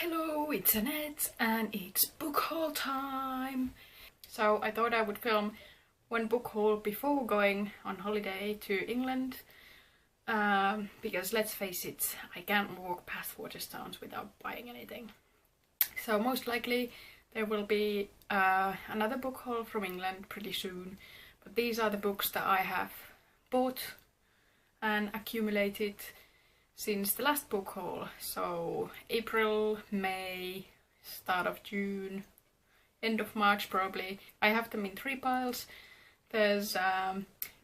Hello, it's Annette and it's book haul time! So I thought I would film one book haul before going on holiday to England, because let's face it, I can't walk past Waterstones without buying anything. So most likely there will be another book haul from England pretty soon, but these are the books that I have bought and accumulated since the last book haul. So April, May, start of June, end of March probably. I have them in 3 piles. There's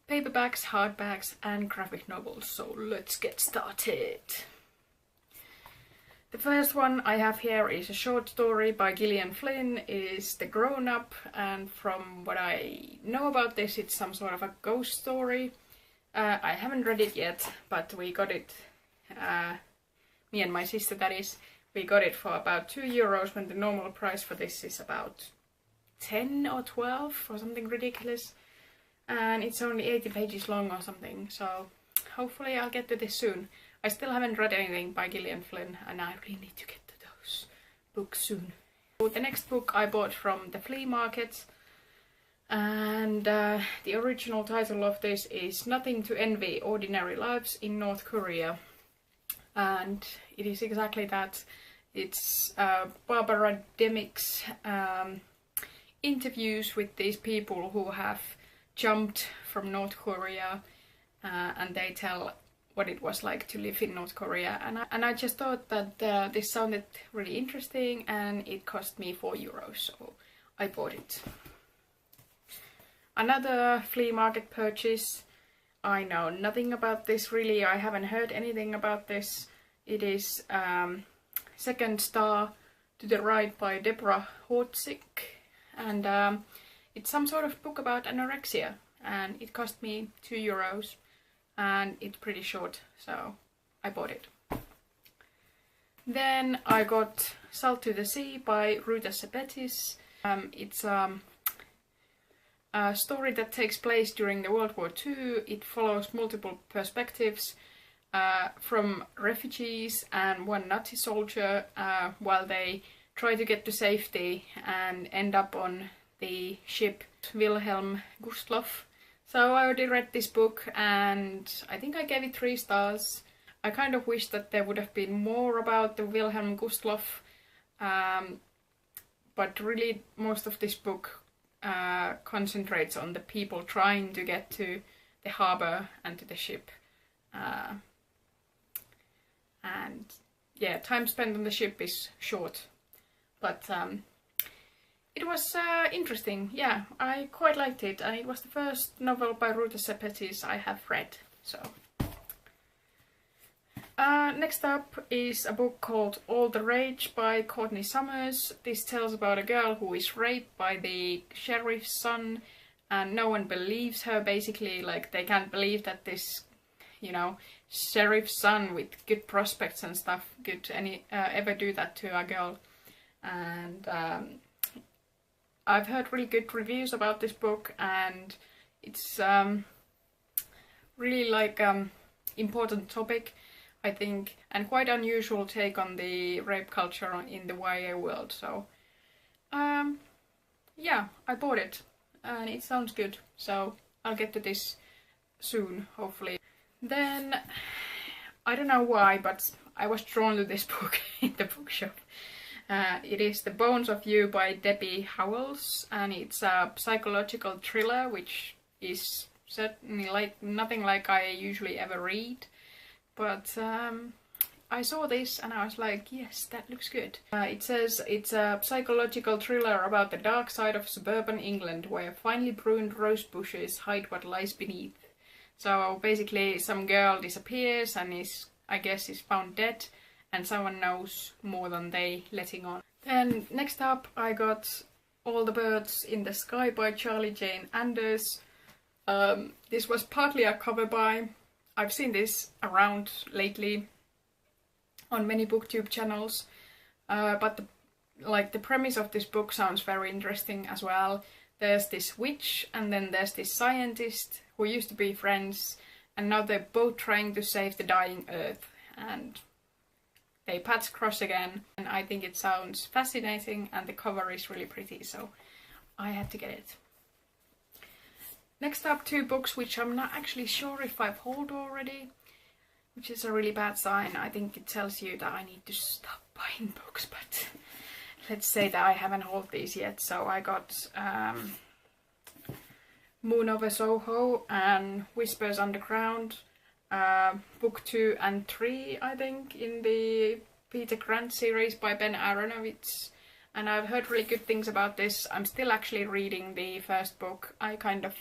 paperbacks, hardbacks and graphic novels, so let's get started. The first one I have here is a short story by Gillian Flynn. It is The Grown Up, and from what I know about this, it's some sort of a ghost story. I haven't read it yet, but we got it, me and my sister that is, we got it for about €2 when the normal price for this is about 10 or 12 or something ridiculous. And it's only 80 pages long or something, so hopefully I'll get to this soon. I still haven't read anything by Gillian Flynn and I really need to get to those books soon. So the next book I bought from the flea market, and the original title of this is Nothing to Envy: Ordinary Lives in North Korea. And it is exactly that. It's Barbara Demick's interviews with these people who have jumped from North Korea, and they tell what it was like to live in North Korea. And I just thought that this sounded really interesting, and it cost me €4, so I bought it. Another flea market purchase. I know nothing about this really, I haven't heard anything about this. It is Second Star to the Right by Deborah Hortzik, and it's some sort of book about anorexia, and it cost me €2 and it's pretty short, so I bought it. Then I got Salt to the Sea by Ruta Sepetys. It's a story that takes place during the World War II. It follows multiple perspectives from refugees and one Nazi soldier while they try to get to safety and end up on the ship Wilhelm Gustloff. So I already read this book and I think I gave it 3 stars. I kind of wish that there would have been more about the Wilhelm Gustloff, but really most of this book concentrates on the people trying to get to the harbour and to the ship. And yeah, time spent on the ship is short, but it was interesting. Yeah, I quite liked it, and it was the first novel by Ruta Sepetys I have read. So next up is a book called All the Rage by Courtney Summers. This tells about a girl who is raped by the sheriff's son, and no one believes her. Basically, like, they can't believe that this, you know, sheriff's son with good prospects and stuff could ever do that to a girl. And I've heard really good reviews about this book, and it's really like important topic, I think, and quite unusual take on the rape culture in the YA world. So yeah, I bought it and it sounds good, so I'll get to this soon, hopefully. Then, I don't know why, but I was drawn to this book in the bookshop. It is The Bones of You by Debbie Howells, and it's a psychological thriller, which is certainly like nothing like I usually ever read. But I saw this and I was like, yes, that looks good. It says it's a psychological thriller about the dark side of suburban England, where finely pruned rose bushes hide what lies beneath. So basically some girl disappears and I guess is found dead, and someone knows more than they letting on. Then next up I got All the Birds in the Sky by Charlie Jane Anders. This was partly a cover buy. I've seen this around lately on many booktube channels, but the premise of this book sounds very interesting as well. There's this witch and then there's this scientist who used to be friends, and now they're both trying to save the dying Earth. And they paths cross again, and I think it sounds fascinating and the cover is really pretty, so I had to get it. Next up, 2 books which I'm not actually sure if I've hauled already, which is a really bad sign. I think it tells you that I need to stop buying books, but let's say that I haven't hauled these yet. So I got Moon over Soho and Whispers Underground, book 2 and 3, I think, in the Peter Grant series by Ben Aronovitz. And I've heard really good things about this. I'm still actually reading the first book. I kind of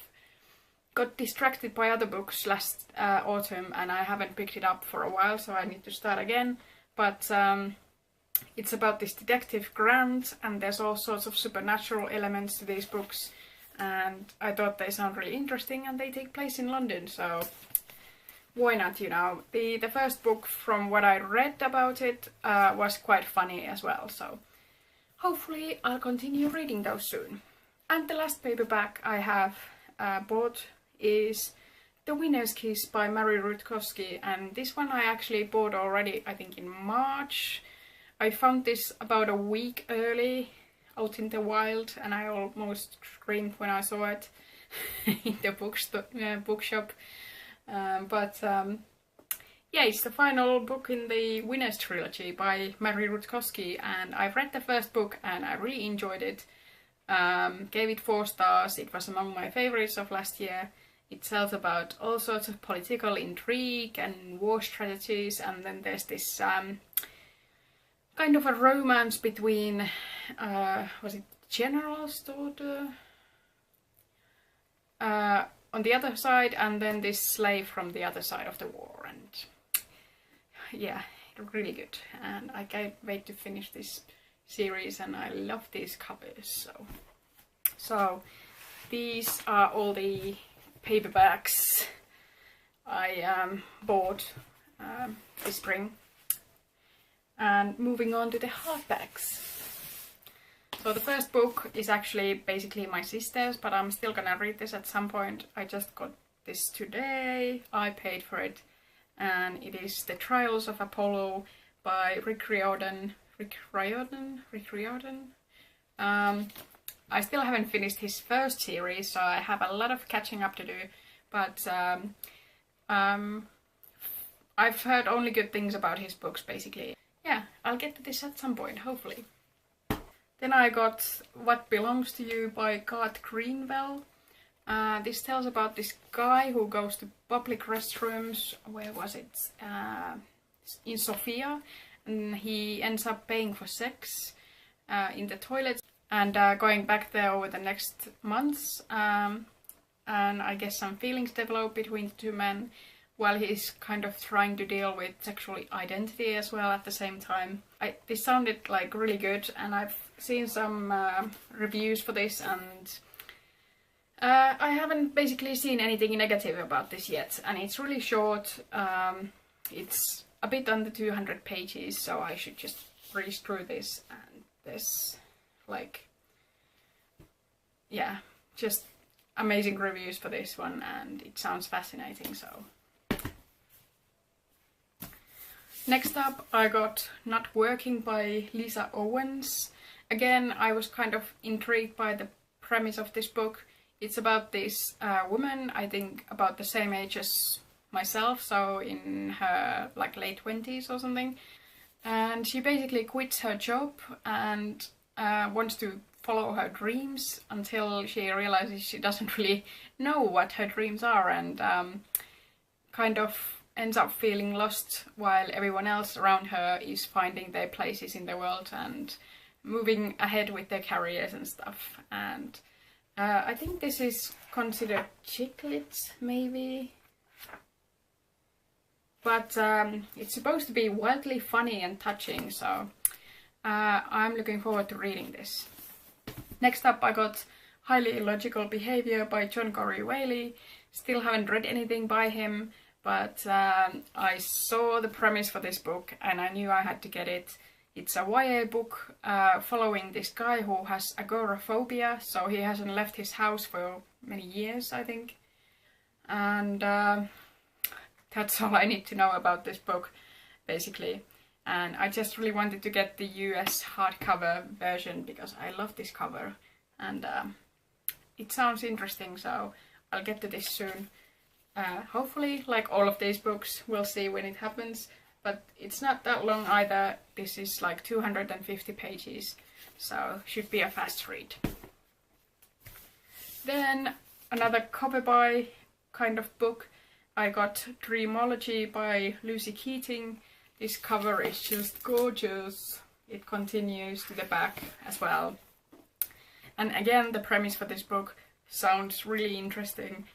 got distracted by other books last autumn and I haven't picked it up for a while, so I need to start again. But it's about this detective Grant, and there's all sorts of supernatural elements to these books, and I thought they sound really interesting, and they take place in London, so why not, you know. The first book, from what I read about it, was quite funny as well, so hopefully I'll continue reading those soon. And the last paperback I have bought is The Winner's Kiss by Mary Rutkowski, and this one I actually bought already, I think in March. I found this about a week early out in the wild, and I almost screamed when I saw it in the bookshop. Yeah, it's the final book in the Winner's Trilogy by Mary Rutkowski, and I've read the first book and I really enjoyed it. Gave it 4 stars. It was among my favorites of last year. It tells about all sorts of political intrigue and war strategies, and then there's this kind of a romance between, was it General's daughter? On the other side, and then this slave from the other side of the war, and yeah, really good. And I can't wait to finish this series, and I love these covers. So these are all the paperbacks I bought this spring. And moving on to the hardbacks. So the first book is actually basically my sister's, but I'm still gonna read this at some point. I just got this today. I paid for it, and it is The Trials of Apollo by Rick Riordan. I still haven't finished his first series, so I have a lot of catching up to do, but I've heard only good things about his books, basically. Yeah, I'll get to this at some point, hopefully. Then I got What Belongs to You by Garth Greenwell. This tells about this guy who goes to public restrooms, where was it? In Sofia, and he ends up paying for sex in the toilets, and going back there over the next months, and I guess some feelings develop between the 2 men, while he's kind of trying to deal with sexual identity as well at the same time. This sounded like really good, and I've seen some reviews for this, and I haven't basically seen anything negative about this yet, and it's really short. It's a bit under 200 pages, so I should just breeze through this, and there's like, yeah, just amazing reviews for this one, and it sounds fascinating, so. Next up I got Not Working by Lisa Owens. Again, I was kind of intrigued by the premise of this book. It's about this woman, I think about the same age as myself, so in her like late 20s or something. And she basically quits her job and wants to follow her dreams until she realizes she doesn't really know what her dreams are, and kind of ends up feeling lost while everyone else around her is finding their places in the world and moving ahead with their careers and stuff. And I think this is considered chick lit, maybe, but it's supposed to be wildly funny and touching, so I'm looking forward to reading this. Next up I got Highly Illogical Behavior by John Corey Whaley. Still haven't read anything by him, but I saw the premise for this book and I knew I had to get it. It's a YA book following this guy who has agoraphobia, so he hasn't left his house for many years, I think. And that's all I need to know about this book, basically. and I just really wanted to get the US hardcover version because I love this cover, and it sounds interesting, so I'll get to this soon. Hopefully, like all of these books, we'll see when it happens, but it's not that long either. This is like 250 pages, so should be a fast read. Then another cover buy kind of book. I got Dreamology by Lucy Keating. This cover is just gorgeous. It continues to the back as well. And again, the premise for this book sounds really interesting.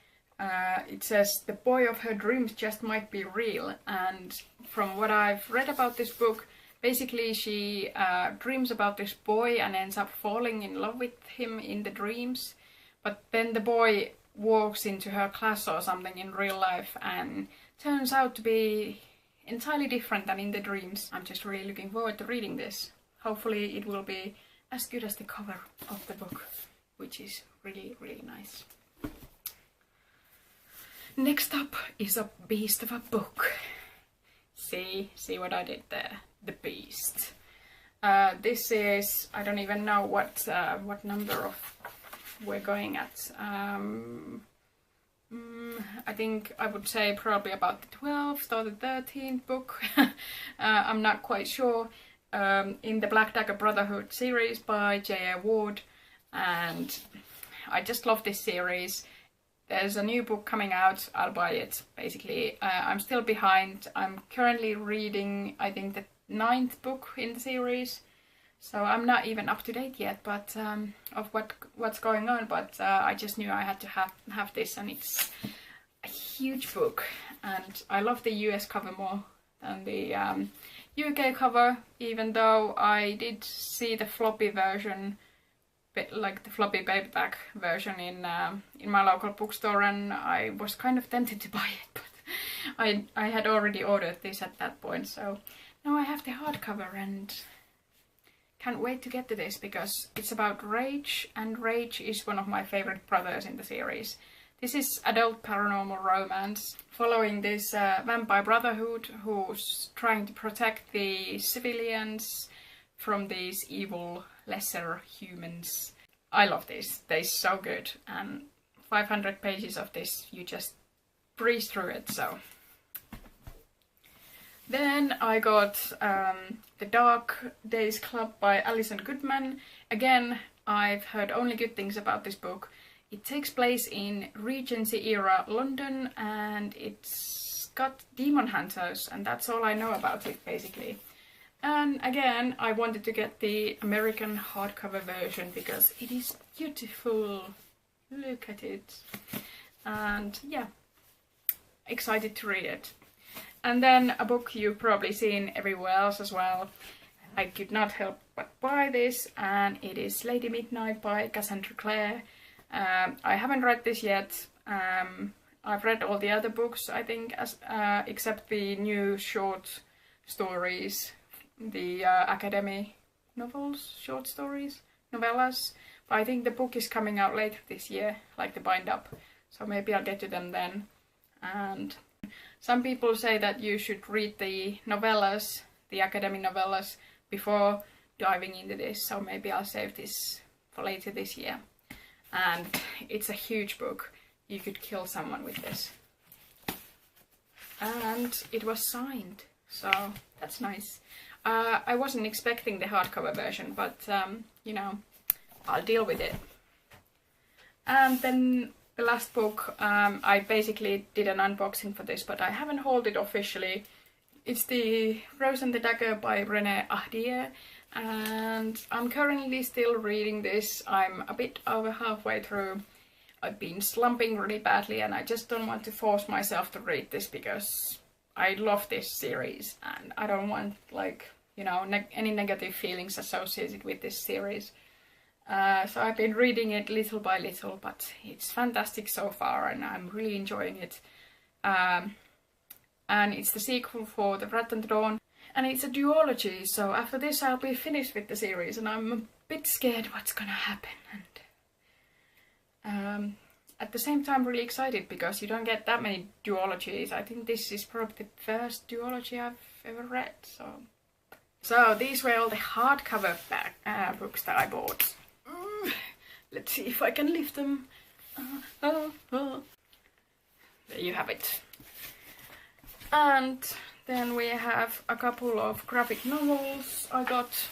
It says the boy of her dreams just might be real, and from what I've read about this book, basically she dreams about this boy and ends up falling in love with him in the dreams. But then the boy walks into her class or something in real life and turns out to be entirely different than in the dreams. I'm just really looking forward to reading this. Hopefully it will be as good as the cover of the book, which is really, really nice. Next up is a beast of a book. See what I did there? The Beast. This is, I don't even know what number of we're going at. I think I would say probably about the 12th or the 13th book. I'm not quite sure. In the Black Dagger Brotherhood series by J.A. Ward, and I just love this series. There's a new book coming out, I'll buy it, basically. I'm still behind. I'm currently reading, I think, the 9th book in the series. So I'm not even up to date yet, but of what's going on. But I just knew I had to have this, and it's a huge book. And I love the US cover more than the UK cover, even though I did see the floppy version, like the floppy paperback version in my local bookstore, and I was kind of tempted to buy it, but I had already ordered this at that point. So now I have the hardcover and can't wait to get to this because it's about Rage, and Rage is one of my favorite brothers in the series. This is adult paranormal romance following this vampire brotherhood who's trying to protect the civilians from these evil lesser humans. I love this. They're so good, and 500 pages of this, you just breeze through it. So then I got The Dark Days Club by Alison Goodman. Again, I've heard only good things about this book. It takes place in Regency era London, and it's got demon hunters, and that's all I know about it basically. And again, I wanted to get the American hardcover version because it is beautiful. Look at it. And yeah, excited to read it. And then a book you've probably seen everywhere else as well. I could not help but buy this, and it is Lady Midnight by Cassandra Clare. I haven't read this yet. I've read all the other books, I think, except the new short stories, the academy novels, short stories, novellas. But I think the book is coming out later this year, like the bind up. So maybe I'll get to them then. And some people say that you should read the novellas, the academy novellas, before diving into this. So maybe I'll save this for later this year. And it's a huge book. You could kill someone with this. And it was signed, so that's nice. I wasn't expecting the hardcover version, but you know, I'll deal with it. And then the last book, I basically did an unboxing for this, but I haven't hauled it officially. It's the Rose and the Dagger by Renée Ahdieh. And I'm currently still reading this. I'm a bit over halfway through. I've been slumping really badly, and I just don't want to force myself to read this because I love this series and I don't want, like, you know, any negative feelings associated with this series. So I've been reading it little by little, but it's fantastic so far and I'm really enjoying it. And it's the sequel for The Rat and the Dawn. And it's a duology, so after this I'll be finished with the series, and I'm a bit scared what's gonna happen. And at the same time really excited because you don't get that many duologies. I think this is probably the first duology I've ever read, so So these were all the hardcover books that I bought. Let's see if I can lift them. There you have it. And then we have a couple of graphic novels I got.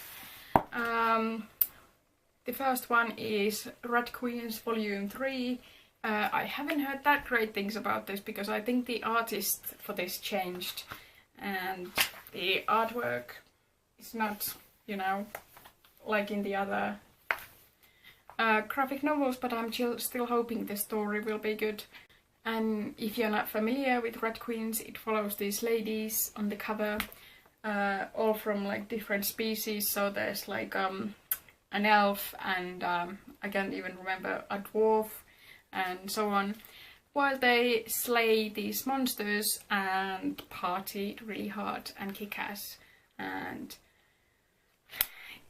The first one is Rat Queens Volume 3. I haven't heard that great things about this because I think the artist for this changed and the artwork is not, you know, like in the other graphic novels, but I'm still hoping the story will be good. And if you're not familiar with Rat Queens, it follows these ladies on the cover, all from like different species. So there's like an elf and I can't even remember, a dwarf and so on, while they slay these monsters and party really hard and kick ass. And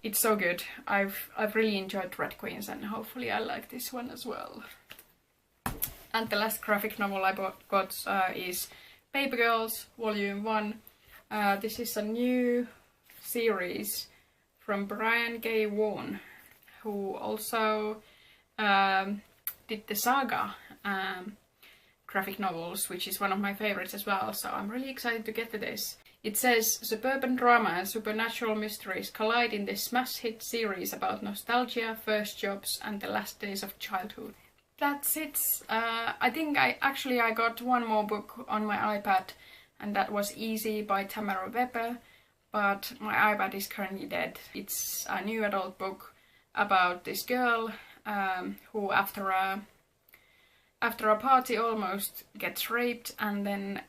it's so good. I've really enjoyed Rat Queens and hopefully I like this one as well. And the last graphic novel I got is Paper Girls Volume 1. This is a new series from Brian K. Vaughan, who also did the Saga graphic novels, which is one of my favorites as well, so I'm really excited to get to this. It says, suburban drama and supernatural mysteries collide in this smash hit series about nostalgia, first jobs and the last days of childhood. That's it. I think I got one more book on my iPad, and that was Easy by Tamara Weber, but my iPad is currently dead. It's a new adult book about this girl who after a party almost gets raped and then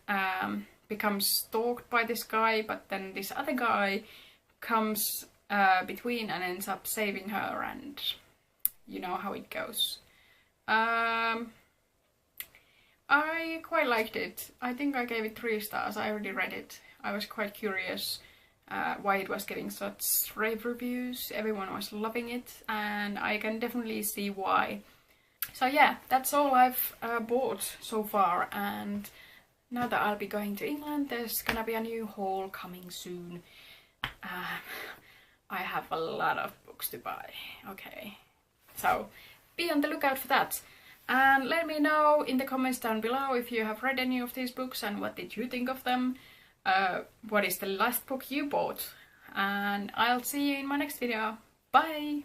becomes stalked by this guy, but then this other guy comes between and ends up saving her, and you know how it goes. I quite liked it. I think I gave it 3 stars. I already read it. I was quite curious why it was getting such rave reviews. Everyone was loving it and I can definitely see why. So yeah, that's all I've bought so far, and now that I'll be going to England, there's gonna be a new haul coming soon. I have a lot of books to buy, okay? So be on the lookout for that. And let me know in the comments down below if you have read any of these books and what did you think of them. What is the last book you bought? And I'll see you in my next video. Bye!